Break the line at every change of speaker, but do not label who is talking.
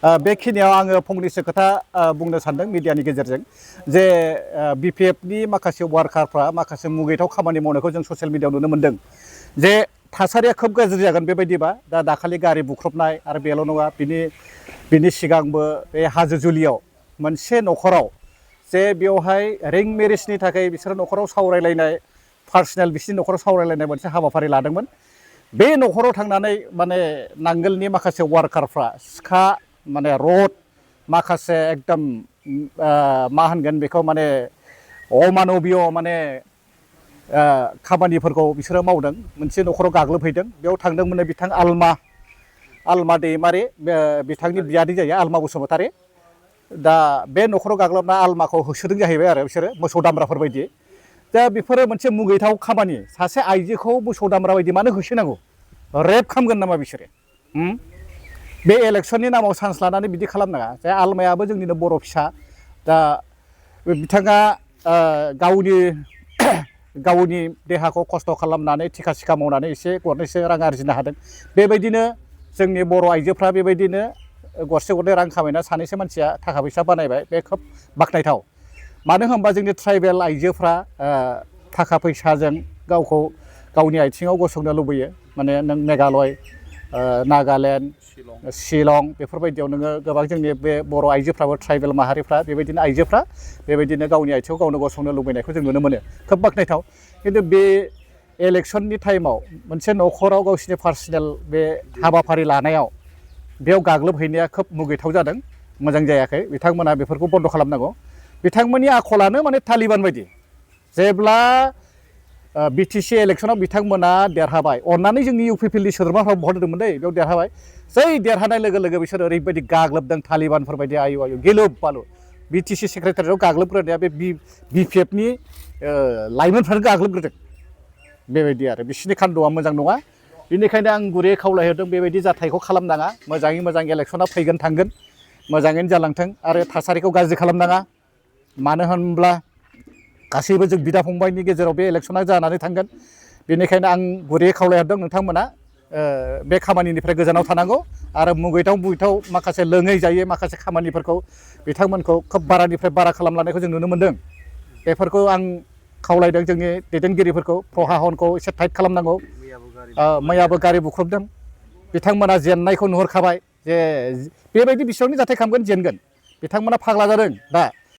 बेखिनियाव आङो फंनैसो खोथा बुंनो सानदों मिडियानि गेजेरजों जे बिपिएफनि माखासे वार्कारफ्रा माखासे मुगैथाव खामानि मावनायखौ जों ससियेल मिडियायाव नुनो मोन्दों जे थासारिया खोब गाज्रि जागोन बेबायदिबा दा दाखालि गारि बुख्रुबनाय आरो बेल' नङा बिनि सिगांबो बे हाजोजुलियाव मोनसे न'खराव जे बेवहाय रिं मेरिजनि थाखाय बिसोरो न'खराव सावरायलायनाय पार्सनेल बिसिनि न'खराव सावरायलायनाय मोनसे हाबाफारि लादोंमोन बे न'खराव थांनानै माने नांगोलनि माखासे वार्कारफ्रा सिखा माने रड माखासे एकदम मा होनगोन बेखौ माने अमानबीय माने खामानिफोरखौ बिसोरो मावदों मोनसे न'खराव गाग्लोबहैदों बेयाव थांदोंमोन बिथां आलमा दैमारि बिथांनि बियादै जायो आलमा बसुमतारी दा बे न'खराव गाग्लोबना आलमाखौ होसोदों जाहैबाय आरो बिसोरो मोसौ दामब्राफोर बायदि दा बेफोरो मोनसे मुगैथाव खामानि सासे आइजोखौ मोसौ दामब्रा बायदि मानो होसोनांगौ रेप खालामगोन नामा बिसोरो बे इलेक्सननि नामाव चान्स लानानै बिदि खालामनाङा जे आलमायाबो जोंनिनो बर' फिसा दा बिथाङा गावनि देहाखौ खस्थ' खालामनानै थिखा सिखा मावनानै एसे गरनैसो रां आरजिनो हादों बेबायदिनो जोंनि बर' आइजोफ्रा बेबायदिनो गरसे गरनै रां खामायना सानैसो मानसिया थाखा फैसा बानायबाय बे खोब बाख्नायथाव मानो होनबा जोंनि ट्राइबेल आइजोफ्रा थाखा फैसाजों गावनि आथिङाव गसंनो लुबैयो माने नों मेघालय नागालेण्ड शिलं बेफोरबायदियाव नोङो गोबां जोंनि बे बर' आइजोफ्राबो ट्राइबेल माहारिफ्रा बेबायदिनो आइजोफ्रा बेबायदिनो गावनि आथिङाव गावनो गसंनो लुबैनायखौ जों नुनो मोनो खोब बाख्नायथाव खिन्थु बे इलेक्सननि टाइमाव मोनसे न'खराव गावसिनि पार्सनेल बे हाबाफारि लानायाव बेयाव गाग्लोबहैनाया खोब मुगैथाव जादों मोजां जायाखै बिथांमोना बेफोरखौ बन्द' खालामनांगौ बिथांमोननि आखलानो माने तालिबान बायदि जेब्ला बिटिसि इलेक्सनाव बिथांमोना देरहाबाय अननानै जोंनि इउपिपिएलनि सोद्रोमाफ्रा भट होदोंमोन दै बेयाव देरहाबाय जै देरहानाय लोगो लोगो बिसोर ओरैबायदि गाग्लोबदों तालिबानफोर बायदि आयु गिलु बालु बिटिसि सेक्रेटारियाव गाग्लोबग्रोनाया बे बिपिएफनि लाइमोनफ्रानो गाग्लोबग्रोदों बेबायदि आरो बिसोरनि खान्द'आ मोजां नङा बेनिखायनो आं गुरैयै खावलायहरदों बेबायदि जाथायखौ खालामनाङा मोजाङै मोजां इलेक्सना फैगोन थांगोन मोजाङैनो जालांथों आरो थासारिखौ गाज्रि खालामनाङा मानो होनब्ला गासैबो जों बिदा फंबायनि गेजेराव बे इलेक्सना जानानै थांगोन बेनिखायनो आं गुरैयै खावलायहरदों नोंथांमोना बे खामानिनिफ्राय गोजानाव थानांगौ आरो मुगैथाव माखासे लोङै जायै माखासे खामानिफोरखौ बिथांमोनखौ खोब बारानिफ्राय बारा खालामलांनायखौ जों नुनो मोन्दों बेफोरखौ आं खावलायदों जोंनि दैदेनगिरिफोरखौ प्रहाहनखौ एसे टाइट खालामनांगौ मैयाबो गारि बुख्रुबदों बिथांमोना जेननायखौ नुहुरखाबाय जे बेबायदि बिसिबांनि जाथाय खालामगोन जेनगोन बिथांमोना फाग्ला जादों दा